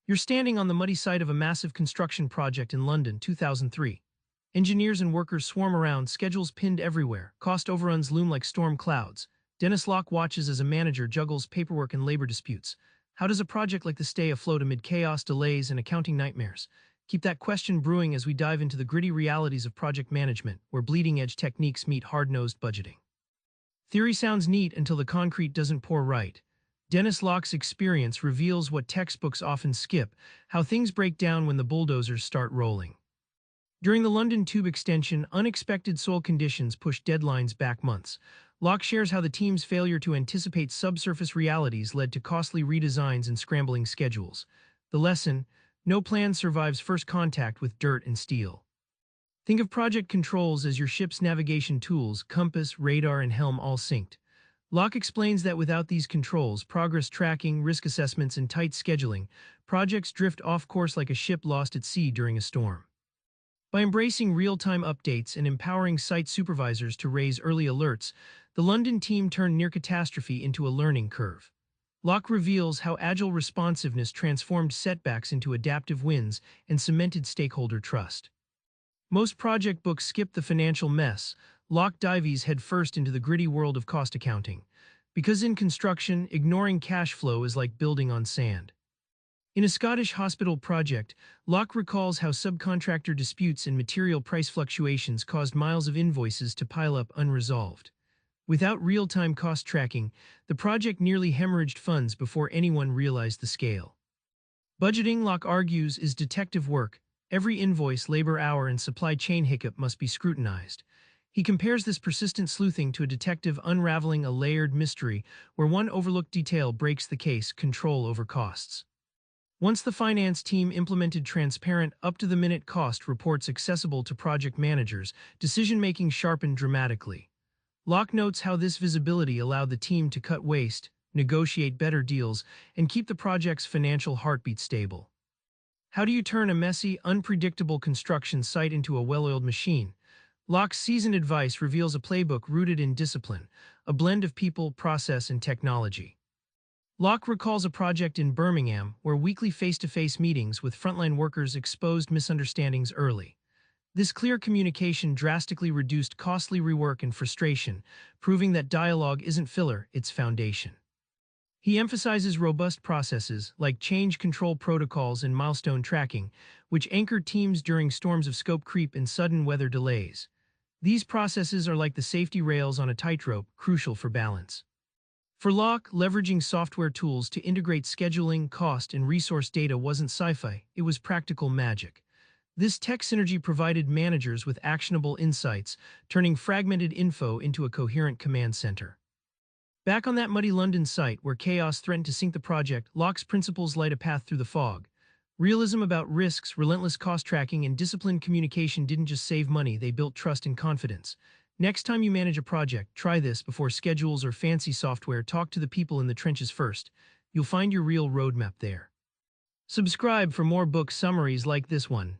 You're standing on the muddy site of a massive construction project in London, 2003. Engineers and workers swarm around, schedules pinned everywhere, cost overruns loom like storm clouds. Dennis Locke watches as a manager juggles paperwork and labor disputes. How does a project like this stay afloat amid chaos, delays, and accounting nightmares? Keep that question brewing as we dive into the gritty realities of project management, where bleeding-edge techniques meet hard-nosed budgeting. Theory sounds neat until the concrete doesn't pour right. Dennis Locke's experience reveals what textbooks often skip, how things break down when the bulldozers start rolling. During the London Tube extension, unexpected soil conditions pushed deadlines back months. Locke shares how the team's failure to anticipate subsurface realities led to costly redesigns and scrambling schedules. The lesson: no plan survives first contact with dirt and steel. Think of project controls as your ship's navigation tools: compass, radar, and helm all synced. Locke explains that without these controls, progress tracking, risk assessments, and tight scheduling, projects drift off course like a ship lost at sea during a storm. By embracing real-time updates and empowering site supervisors to raise early alerts, the London team turned near catastrophe into a learning curve. Locke reveals how agile responsiveness transformed setbacks into adaptive wins and cemented stakeholder trust. Most project books skip the financial mess. Locke dives headfirst into the gritty world of cost accounting. Because in construction, ignoring cash flow is like building on sand. In a Scottish hospital project, Locke recalls how subcontractor disputes and material price fluctuations caused miles of invoices to pile up unresolved. Without real-time cost tracking, the project nearly hemorrhaged funds before anyone realized the scale. Budgeting, Locke argues, is detective work. Every invoice, labor hour, and supply chain hiccup must be scrutinized. He compares this persistent sleuthing to a detective unraveling a layered mystery where one overlooked detail breaks the case: control over costs. Once the finance team implemented transparent, up-to-the-minute cost reports accessible to project managers, decision-making sharpened dramatically. Locke notes how this visibility allowed the team to cut waste, negotiate better deals, and keep the project's financial heartbeat stable. How do you turn a messy, unpredictable construction site into a well-oiled machine? Locke's seasoned advice reveals a playbook rooted in discipline, a blend of people, process, and technology. Locke recalls a project in Birmingham where weekly face-to-face meetings with frontline workers exposed misunderstandings early. This clear communication drastically reduced costly rework and frustration, proving that dialogue isn't filler, it's foundation. He emphasizes robust processes like change control protocols and milestone tracking, which anchor teams during storms of scope creep and sudden weather delays. These processes are like the safety rails on a tightrope, crucial for balance. For Locke, leveraging software tools to integrate scheduling, cost, and resource data wasn't sci-fi, it was practical magic. This tech synergy provided managers with actionable insights, turning fragmented info into a coherent command center. Back on that muddy London site where chaos threatened to sink the project, Locke's principles light a path through the fog. Realism about risks, relentless cost tracking, and disciplined communication didn't just save money, they built trust and confidence. Next time you manage a project, try this before schedules or fancy software. Talk to the people in the trenches first. You'll find your real roadmap there. Subscribe for more book summaries like this one.